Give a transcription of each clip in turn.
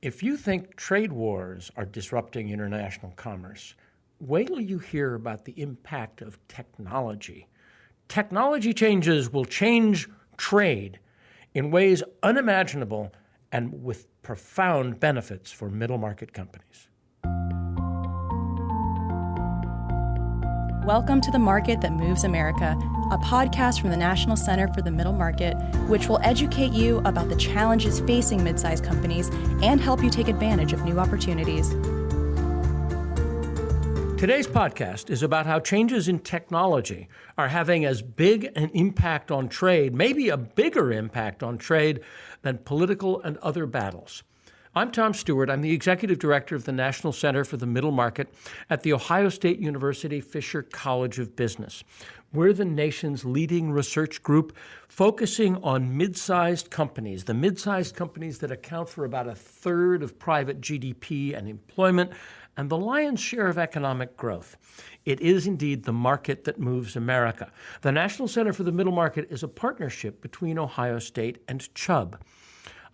If you think trade wars are disrupting international commerce, wait till you hear about the impact of technology. Technology changes will change trade in ways unimaginable and with profound benefits for middle market companies. Welcome to The Market That Moves America, a podcast from the National Center for the Middle Market, which will educate you about the challenges facing mid-sized companies and help you take advantage of new opportunities. Today's podcast is about how changes in technology are having as big an impact on trade, maybe a bigger impact on trade than political and other battles. I'm Tom Stewart. I'm the Executive Director of the National Center for the Middle Market at The Ohio State University Fisher College of Business. We're the nation's leading research group focusing on mid-sized companies, the mid-sized companies that account for about a third of private GDP and employment and the lion's share of economic growth. It is indeed the market that moves America. The National Center for the Middle Market is a partnership between Ohio State and Chubb.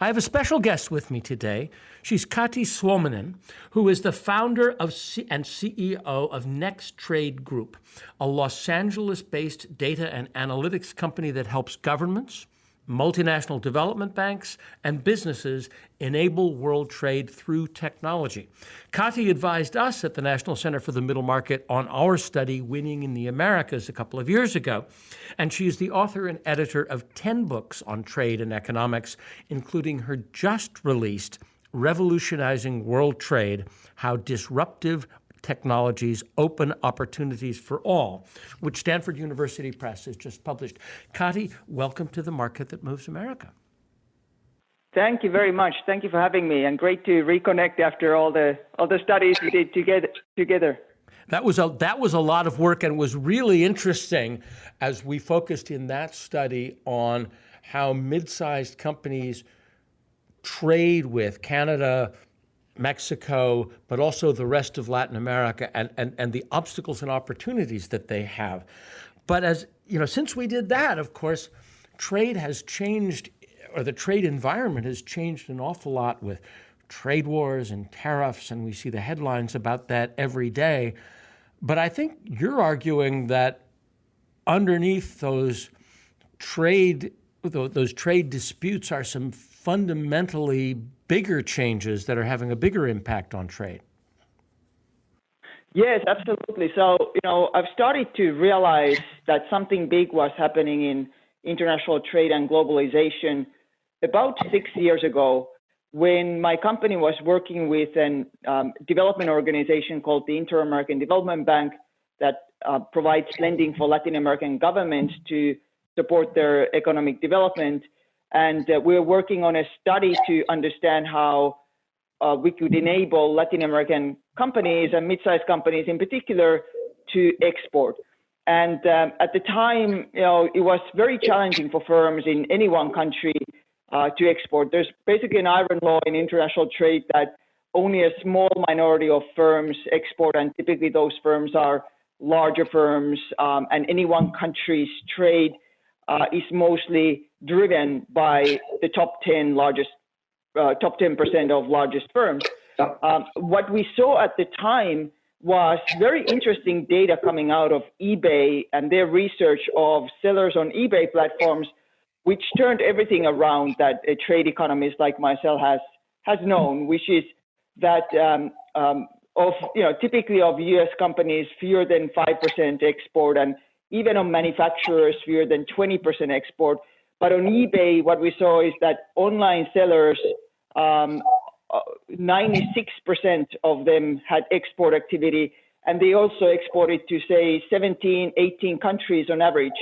I have a special guest with me today. She's Kati Suominen, who is the founder and CEO of Nextrade Group, a Los Angeles-based data and analytics company that helps governments, multinational development banks, and businesses enable world trade through technology. Kati advised us at the National Center for the Middle Market on our study, Winning in the Americas, a couple of years ago. And she is the author and editor of 10 books on trade and economics, including her just released Revolutionizing World Trade, How Disruptive Technologies Open Opportunities for All, which Stanford University Press has just published. Kati, welcome to The Market That Moves America. Thank you very much. Thank you for having me, and great to reconnect after all the studies we did together. That was a lot of work, and was really interesting as we focused in that study on how mid-sized companies trade with Canada, Mexico, but also the rest of Latin America, and the obstacles and opportunities that they have. But as you know, since we did that, of course, trade has changed, or the trade environment has changed an awful lot with trade wars and tariffs, and we see the headlines about that every day. But I think you're arguing that underneath those trade disputes are some fundamentally bigger changes that are having a bigger impact on trade. Yes, absolutely. So, I've started to realize that something big was happening in international trade and globalization about 6 years ago, when my company was working with a development organization called the Inter-American Development Bank that provides lending for Latin American governments to support their economic development. And we're working on a study to understand how we could enable Latin American companies and mid-sized companies in particular to export. And at the time, it was very challenging for firms in any one country to export. There's basically an iron law in international trade that only a small minority of firms export, and typically those firms are larger firms, and any one country's trade is mostly driven by the top 10% of largest firms. What we saw at the time was very interesting data coming out of eBay and their research of sellers on eBay platforms, which turned everything around that a trade economist like myself has known, which is that typically of U.S. companies, fewer than 5% export, and even on manufacturers, fewer than 20% export. But on eBay, what we saw is that online sellers, 96% of them had export activity, and they also exported to, say, 17, 18 countries on average.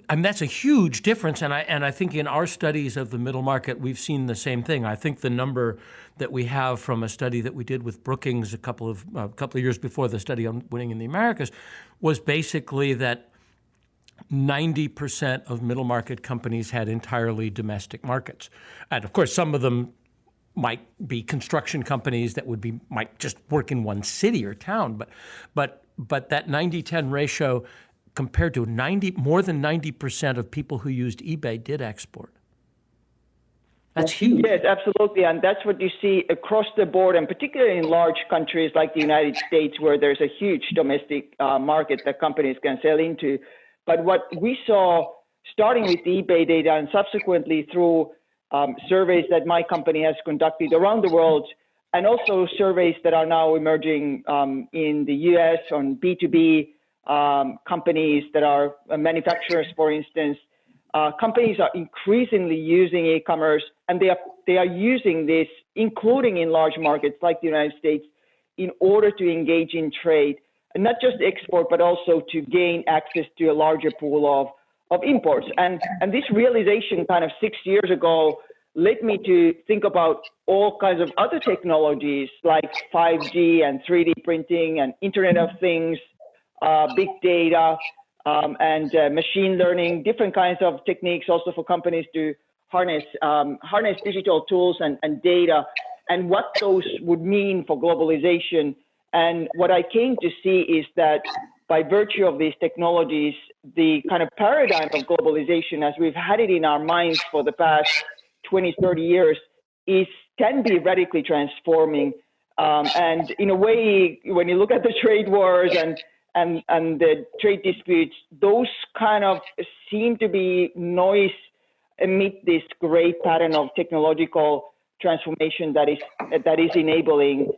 That's a huge difference, and I think in our studies of the middle market, we've seen the same thing. I think the number that we have from a study that we did with Brookings a couple of years before the study on Winning in the Americas was basically that 90% of middle market companies had entirely domestic markets, and of course some of them might be construction companies that might just work in one city or town, but that 90-10 ratio compared to more than 90% of people who used eBay did export. That's huge. Yes, absolutely. And that's what you see across the board, and particularly in large countries like the United States, where there's a huge domestic market that companies can sell into. But what we saw, starting with the eBay data and subsequently through surveys that my company has conducted around the world, and also surveys that are now emerging in the US on B2B companies that are manufacturers, for instance. Companies are increasingly using e-commerce, and they are using this, including in large markets like the United States, in order to engage in trade, and not just export, but also to gain access to a larger pool of imports. And this realization kind of 6 years ago led me to think about all kinds of other technologies like 5G and 3D printing and Internet of Things, big data, and machine learning, different kinds of techniques also for companies to harness digital tools and data, and what those would mean for globalization. And what I came to see is that by virtue of these technologies, the kind of paradigm of globalization as we've had it in our minds for the past 20, 30 years can be radically transforming. And in a way, when you look at the trade wars and the trade disputes, those kind of seem to be noise amid this great pattern of technological transformation that is enabling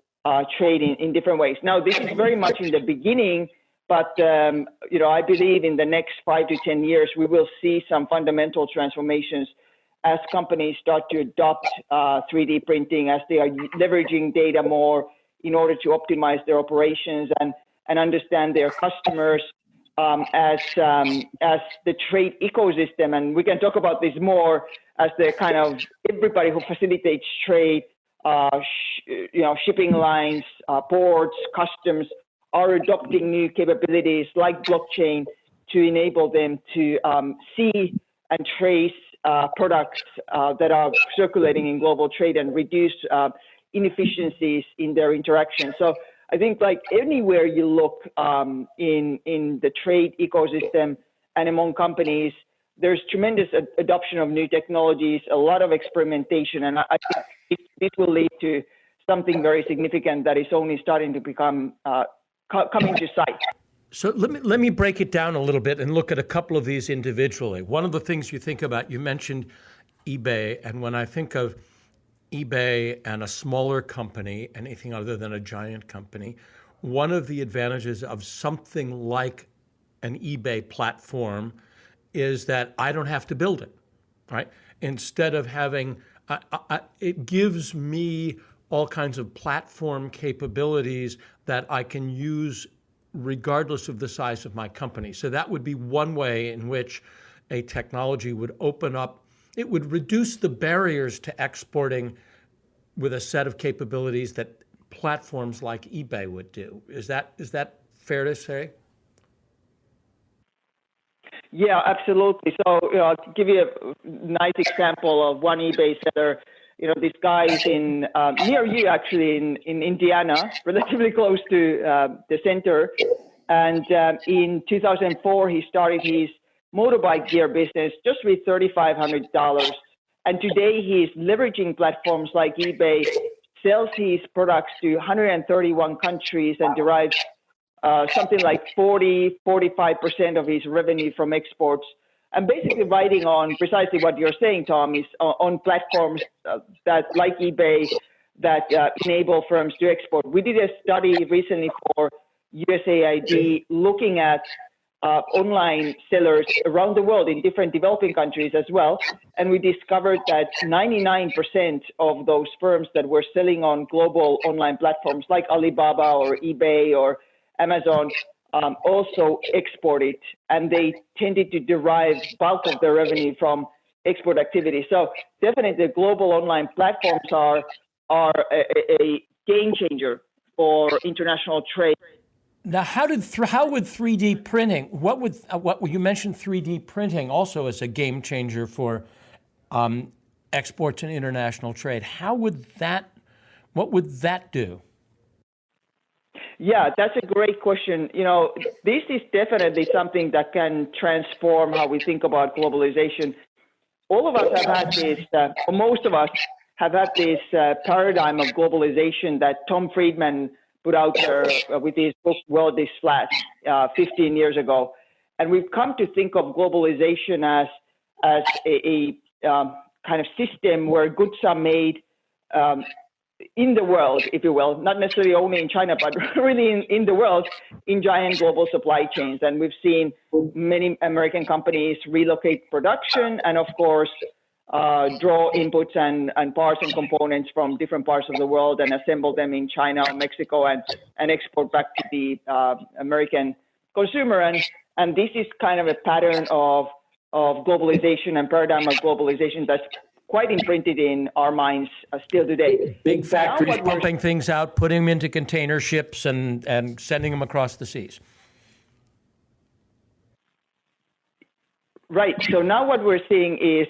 trade in different ways. Now, this is very much in the beginning, but I believe in the next 5 to 10 years, we will see some fundamental transformations as companies start to adopt 3D printing, as they are leveraging data more in order to optimize their operations and understand their customers, as the trade ecosystem, and we can talk about this more, as the kind of everybody who facilitates trade, shipping lines, ports, customs, are adopting new capabilities like blockchain to enable them to see and trace products that are circulating in global trade and reduce inefficiencies in their interaction. So I think like anywhere you look in the trade ecosystem and among companies, there's tremendous adoption of new technologies, a lot of experimentation, and I think this will lead to something very significant that is only starting to become coming to sight. So let me break it down a little bit and look at a couple of these individually. One of the things you think about, you mentioned eBay, and when I think of eBay and a smaller company, anything other than a giant company, one of the advantages of something like an eBay platform is that I don't have to build it, right? Instead of having, it gives me all kinds of platform capabilities that I can use regardless of the size of my company. So that would be one way in which a technology would open up. It would reduce the barriers to exporting with a set of capabilities that platforms like eBay would do. Is that fair to say? Yeah, absolutely. So, I'll give you a nice example of one eBay seller. This guy is in near you, actually, in Indiana, relatively close to the center. And in 2004, he started his motorbike gear business just with $3,500. And today, he's leveraging platforms like eBay, sells his products to 131 countries, and derives something like 45% of his revenue from exports. And basically riding on precisely what you're saying, Tom, is on platforms that, like eBay, that enable firms to export. We did a study recently for USAID looking at online sellers around the world in different developing countries as well. And we discovered that 99% of those firms that were selling on global online platforms like Alibaba or eBay or Amazon also exported, and they tended to derive bulk of their revenue from export activity. So definitely global online platforms are a game changer for international trade. Now, how would 3D printing? What you mentioned 3D printing also as a game changer for exports and international trade. What would that do? Yeah, that's a great question. This is definitely something that can transform how we think about globalization. all of us have had this, or most of us have had this paradigm of globalization that Tom Friedman put out there with his book, World is Flat, 15 years ago. And we've come to think of globalization as a kind of system where goods are made in the world, if you will, not necessarily only in China, but really in the world, in giant global supply chains. And we've seen many American companies relocate production and, of course, draw inputs and parts and components from different parts of the world and assemble them in China or Mexico and export back to the American consumer. And this is kind of a pattern of globalization and paradigm of globalization that's quite imprinted in our minds still today. Big factories pumping things out, putting them into container ships and sending them across the seas. Right. So now what we're seeing is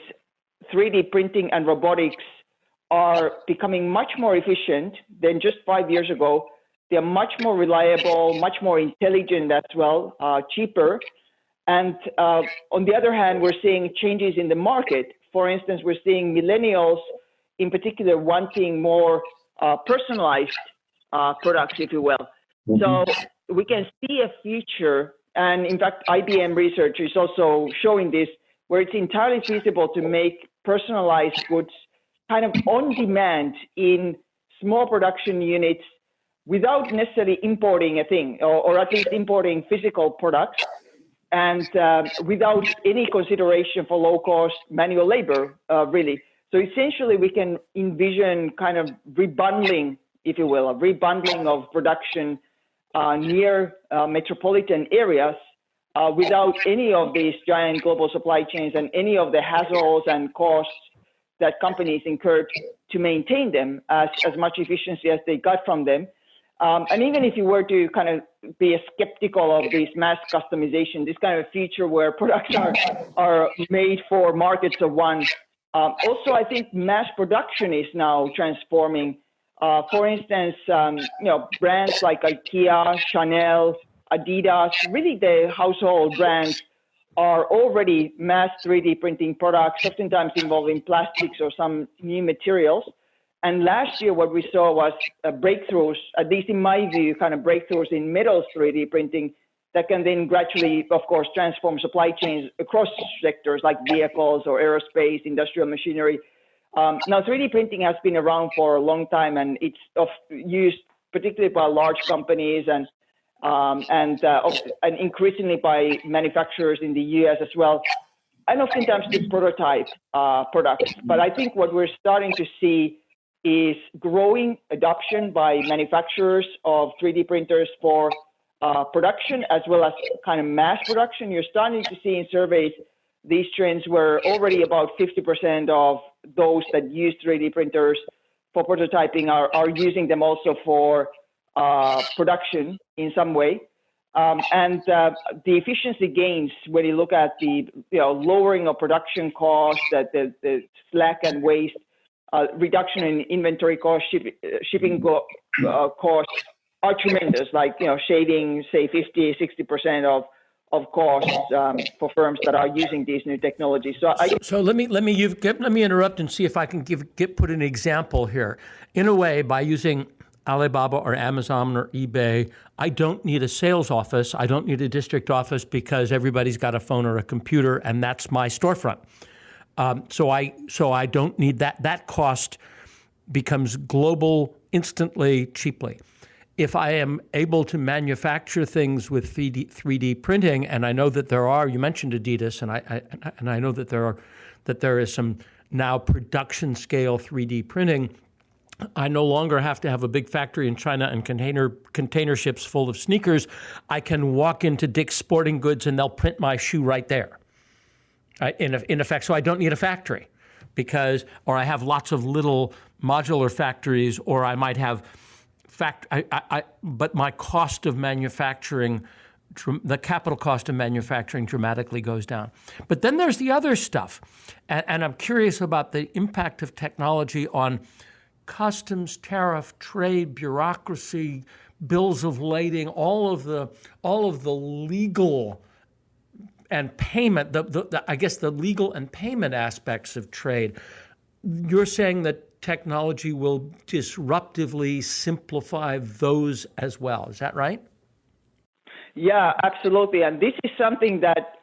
3D printing and robotics are becoming much more efficient than just 5 years ago. They're much more reliable, much more intelligent as well, cheaper. And on the other hand, we're seeing changes in the market. For instance, we're seeing millennials in particular wanting more personalized products, if you will. So we can see a future, and in fact, IBM research is also showing this, where it's entirely feasible to make personalized goods kind of on demand in small production units without necessarily importing a thing, or at least importing physical products, and without any consideration for low-cost manual labor, really. So essentially, we can envision kind of rebundling, if you will, a rebundling of production near metropolitan areas without any of these giant global supply chains and any of the hassles and costs that companies incurred to maintain them as much efficiency as they got from them. And even if you were to kind of be skeptical of this mass customization, this kind of feature where products are made for markets of one, also I think mass production is now transforming. For instance, brands like IKEA, Chanel, Adidas, really the household brands are already mass 3D printing products, oftentimes involving plastics or some new materials. And last year, what we saw was breakthroughs, at least in my view, kind of breakthroughs in metals 3D printing that can then gradually, of course, transform supply chains across sectors like vehicles or aerospace, industrial machinery. Now, 3D printing has been around for a long time, and it's used particularly by large companies and increasingly by manufacturers in the US as well, and oftentimes to prototype products. But I think what we're starting to see is growing adoption by manufacturers of 3D printers for production as well as kind of mass production. You're starting to see in surveys these trends where already about 50% of those that use 3D printers for prototyping are using them also for production in some way. And the efficiency gains, when you look at the lowering of production costs, that the slack and waste, reduction in inventory costs, shipping costs are tremendous, like shaving, say, 50-60% of costs for firms that are using these new technologies. So let me interrupt and see if I can put an example here. In a way, by using Alibaba or Amazon or eBay, I don't need a sales office. I don't need a district office because everybody's got a phone or a computer, and that's my storefront. So I don't need that. That cost becomes global instantly, cheaply. If I am able to manufacture things with 3D printing, and I know that there are, you mentioned Adidas, and I know that there is some now production scale 3D printing. I no longer have to have a big factory in China and container ships full of sneakers. I can walk into Dick's Sporting Goods and they'll print my shoe right there. In effect, so I don't need a factory or I have lots of little modular factories, or I might have but my cost of manufacturing, the capital cost of manufacturing dramatically goes down. But then there's the other stuff, and I'm curious about the impact of technology on customs, tariff, trade, bureaucracy, bills of lading, all of the legal and payment, I guess the legal and payment aspects of trade, you're saying that technology will disruptively simplify those as well. Is that right? Yeah, absolutely. And this is something that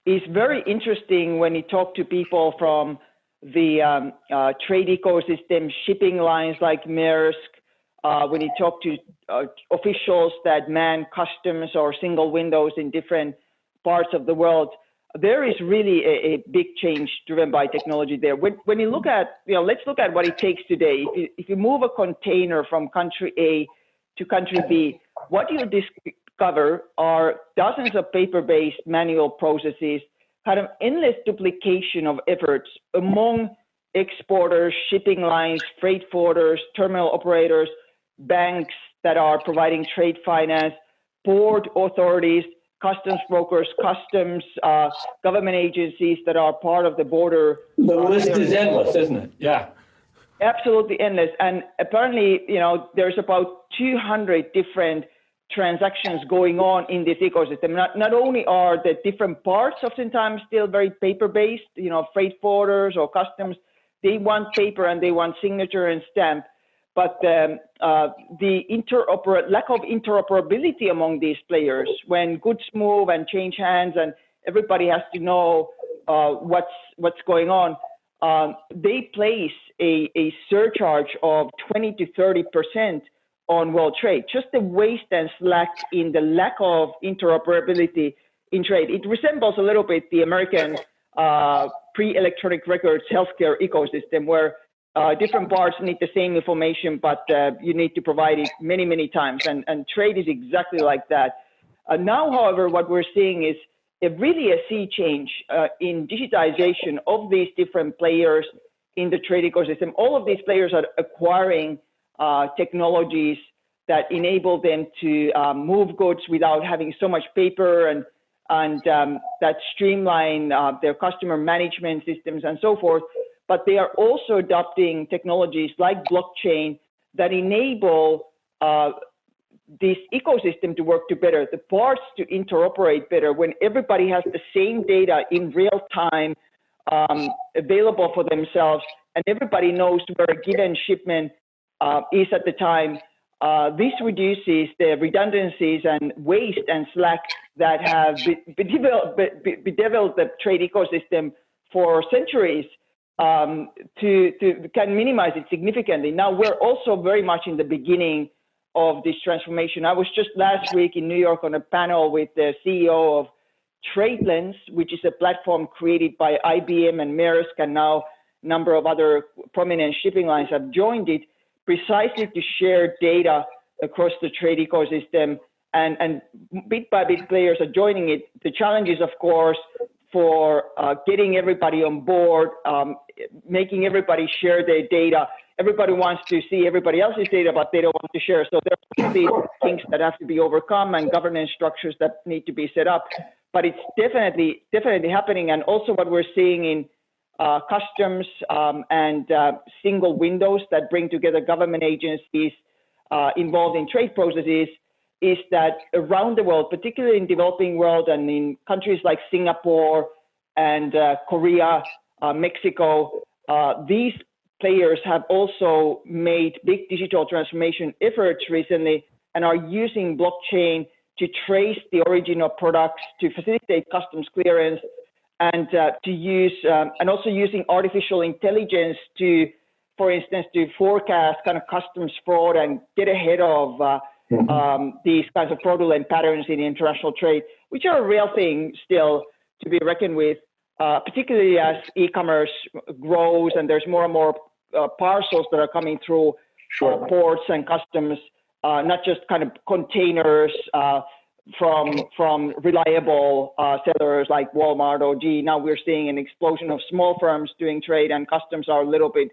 is very interesting when you talk to people from the trade ecosystem, shipping lines like Maersk, when you talk to officials that man customs or single windows in different parts of the world. There is really a big change driven by technology there. When you look at, let's look at what it takes today. If you move a container from country A to country B, what you discover are dozens of paper-based manual processes, kind of endless duplication of efforts among exporters, shipping lines, freight forwarders, terminal operators, banks that are providing trade finance, port authorities, customs brokers, customs, government agencies that are part of the border. The list is endless, isn't it? Yeah. Absolutely endless. And apparently, there's about 200 different transactions going on in this ecosystem. Not only are the different parts oftentimes still very paper-based, freight forwarders or customs, they want paper and they want signature and stamp, but the lack of interoperability among these players, when goods move and change hands and everybody has to know what's going on, they place a surcharge of 20 to 30% on world trade. Just the waste and slack in the lack of interoperability in trade. It resembles a little bit the American pre-electronic records healthcare ecosystem, where different parts need the same information, but you need to provide it many, many times. And trade is exactly like that. Now, however, what we're seeing is really a sea change in digitization of these different players in the trade ecosystem. All of these players are acquiring technologies that enable them to move goods without having so much paper and that streamline their customer management systems and so forth. But they are also adopting technologies like blockchain that enable this ecosystem to work together, the parts to interoperate better when everybody has the same data in real time available for themselves, and everybody knows where a given shipment is at the time. This reduces the redundancies and waste and slack that have bedeviled the trade ecosystem for centuries. Can minimize it significantly. Now we're also very much in the beginning of this transformation. I was just last week in New York on a panel with the CEO of TradeLens, which is a platform created by IBM and Maersk, and now a number of other prominent shipping lines have joined it, precisely to share data across the trade ecosystem, and bit by bit players are joining it. The challenge is, of course, for getting everybody on board, making everybody share their data. Everybody wants to see everybody else's data, but they don't want to share. So there are these things that have to be overcome and governance structures that need to be set up. But it's definitely happening. And also what we're seeing in customs and single windows that bring together government agencies involved in trade processes is that around the world, particularly in developing world and in countries like Singapore and Korea, Mexico, these players have also made big digital transformation efforts recently and are using blockchain to trace the origin of products, to facilitate customs clearance, and to use, and also using artificial intelligence to, for instance, to forecast kind of customs fraud and get ahead of these kinds of fraudulent patterns in international trade, which are a real thing still to be reckoned with, particularly as e-commerce grows and there's more and more parcels that are coming through ports and customs, not just kind of containers from reliable sellers like Walmart or GE. Now we're seeing an explosion of small firms doing trade, and customs are a little bit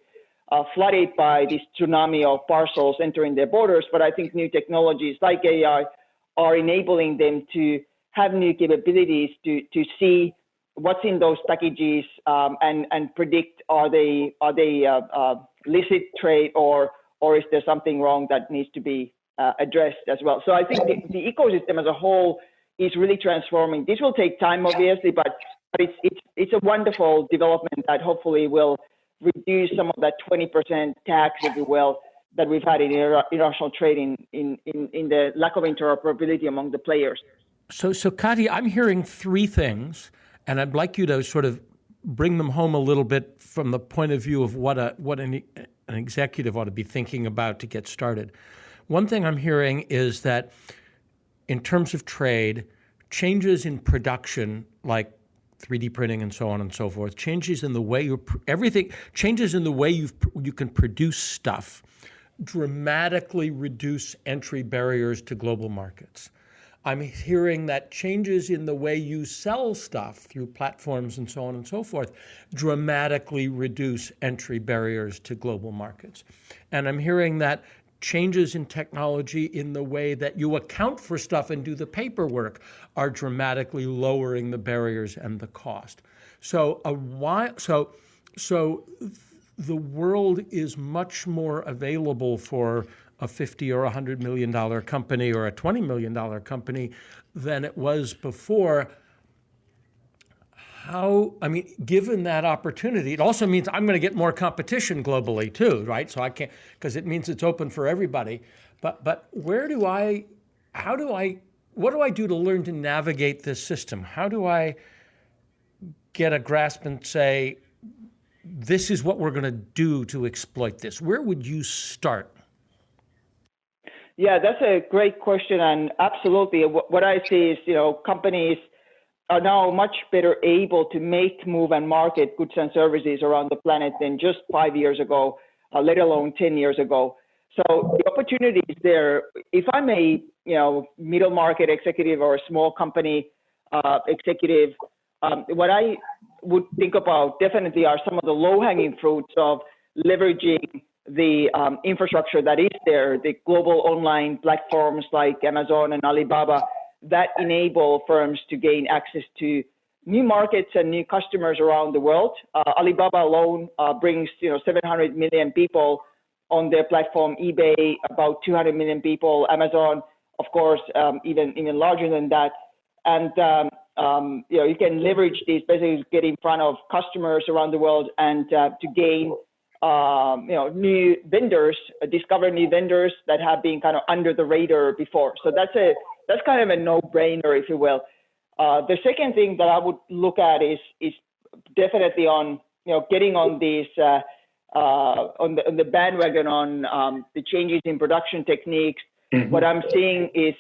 flooded by this tsunami of parcels entering their borders. But I think new technologies like AI are enabling them to have new capabilities to see what's in those packages and predict are they licit trade or is there something wrong that needs to be addressed as well. So I think the ecosystem as a whole is really transforming. This will take time, obviously, but it's a wonderful development that hopefully will reduce some of that 20% tax, if you will, that we've had in international trade in the lack of interoperability among the players. So Kati, I'm hearing three things, and I'd like you to sort of bring them home a little bit from the point of view of what an executive ought to be thinking about to get started. One thing I'm hearing is that in terms of trade, changes in production, like 3D printing and so on and so forth, changes in the way changes in the way you can produce stuff, dramatically reduce entry barriers to global markets. I'm hearing that changes in the way you sell stuff through platforms and so on and so forth dramatically reduce entry barriers to global markets. And I'm hearing that changes in technology in the way that you account for stuff and do the paperwork are dramatically lowering the barriers and the cost. So the world is much more available for a $50 or $100 million company or a $20 million company than it was before. Given that opportunity, it also means I'm going to get more competition globally too, right? So I can't, because it means it's open for everybody. But what do I do to learn to navigate this system? How do I get a grasp and say, this is what we're going to do to exploit this? Where would you start? Yeah, that's a great question. And absolutely, what I see is, companies are now much better able to make, move, and market goods and services around the planet than just 5 years ago, let alone 10 years ago. So the opportunity is there. If I'm a middle market executive or a small company executive, what I would think about definitely are some of the low-hanging fruits of leveraging the infrastructure that is there, the global online platforms like Amazon and Alibaba that enable firms to gain access to new markets and new customers around the world. Alibaba alone brings 700 million people on their platform, eBay about 200 million people, Amazon, of course, even larger than that. And you can leverage these, basically get in front of customers around the world and to gain new vendors, discover new vendors that have been kind of under the radar before. So that's kind of a no-brainer, if you will. The second thing that I would look at is definitely on getting on these on the bandwagon on the changes in production techniques. Mm-hmm. What I'm seeing is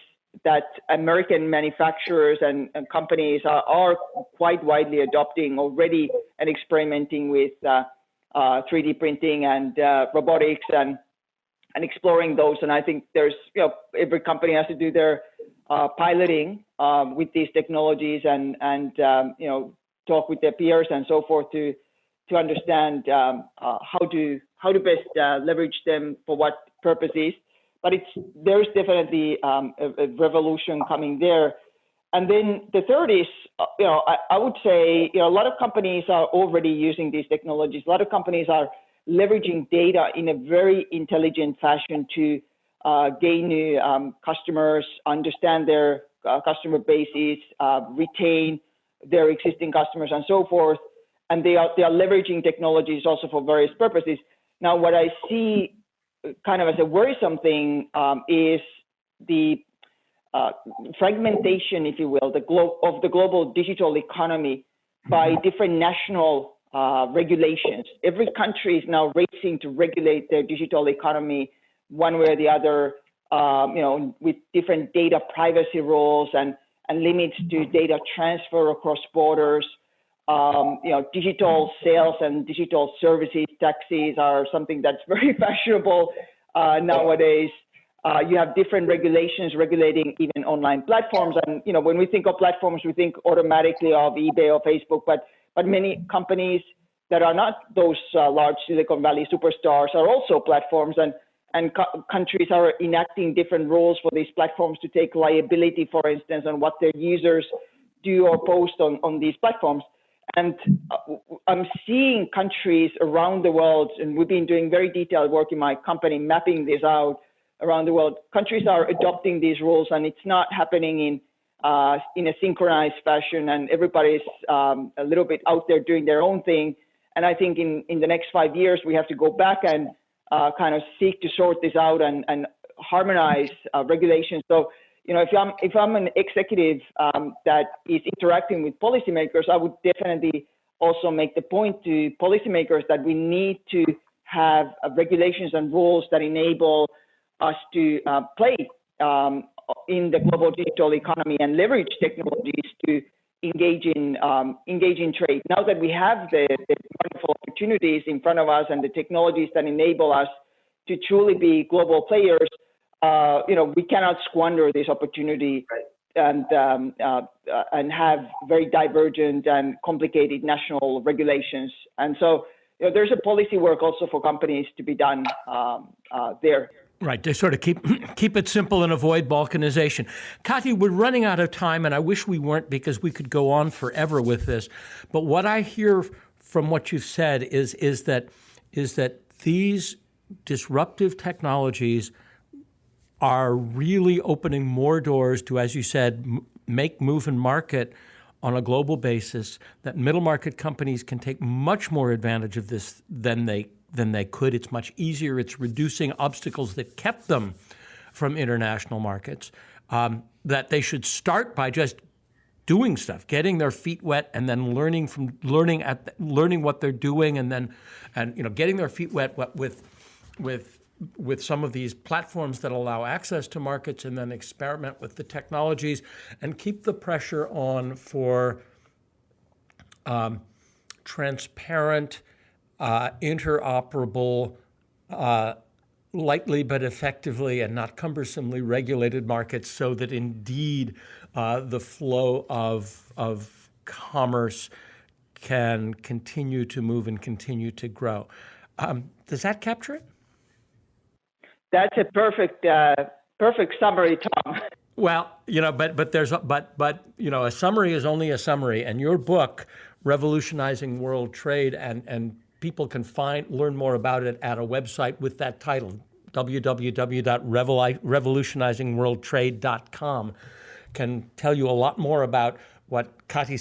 that American manufacturers and companies are quite widely adopting already and experimenting with 3D printing and robotics and exploring those. And I think there's every company has to do their piloting with these technologies and talk with their peers and so forth to understand how to best leverage them for what purposes. But there's definitely a revolution coming there. And then the third is, I would say, a lot of companies are already using these technologies. A lot of companies are leveraging data in a very intelligent fashion to gain new customers, understand their customer bases, retain their existing customers, and so forth. And they are leveraging technologies also for various purposes. Now, what I see kind of as a worrisome thing is the fragmentation, if you will, of the global digital economy by different national regulations. Every country is now racing to regulate their digital economy one way or the other, with different data privacy rules and limits to data transfer across borders. Digital sales and digital services taxes are something that's very fashionable nowadays. You have different regulations regulating even online platforms. And, when we think of platforms, we think automatically of eBay or Facebook, but many companies that are not those large Silicon Valley superstars are also platforms, and countries are enacting different rules for these platforms to take liability, for instance, on what their users do or post on these platforms. And I'm seeing countries around the world, and we've been doing very detailed work in my company, mapping this out around the world. Countries are adopting these rules, and it's not happening in in a synchronized fashion, and everybody's a little bit out there doing their own thing. And I think in the next 5 years, we have to go back and kind of seek to sort this out and harmonize regulations. So, if I'm an executive that is interacting with policymakers, I would definitely also make the point to policymakers that we need to have regulations and rules that enable us to play in the global digital economy and leverage technologies to engage in trade. Now that we have the wonderful opportunities in front of us and the technologies that enable us to truly be global players, we cannot squander this opportunity and have very divergent and complicated national regulations. And so there's a policy work also for companies to be done there. Right, to sort of keep it simple and avoid balkanization. Kati, we're running out of time, and I wish we weren't, because we could go on forever with this. But what I hear from what you've said is that these disruptive technologies are really opening more doors to, as you said, make, move, and market on a global basis, that middle market companies can take much more advantage of this than they could. It's much easier. It's reducing obstacles that kept them from international markets, that they should start by just doing stuff, getting their feet wet, and then learning what they're doing, and getting their feet wet with some of these platforms that allow access to markets, and then experiment with the technologies and keep the pressure on for transparent, interoperable, lightly but effectively and not cumbersomely regulated markets, so that indeed the flow of commerce can continue to move and continue to grow. Does that capture it? That's a perfect summary, Tom. Well, but a summary is only a summary, and your book, Revolutionizing World Trade, and people can learn more about it at a website with that title, www.revolutionizingworldtrade.com, can tell you a lot more about what Kati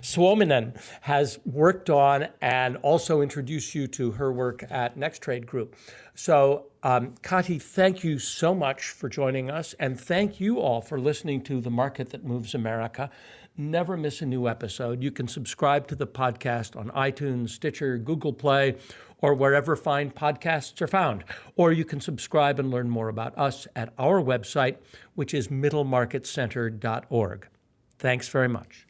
Suominen has worked on, and also introduce you to her work at Nextrade Group. So, Kati, thank you so much for joining us, and thank you all for listening to The Market That Moves America. Never miss a new episode. You can subscribe to the podcast on iTunes, Stitcher, Google Play, or wherever fine podcasts are found. Or you can subscribe and learn more about us at our website, which is middlemarketcenter.org. Thanks very much.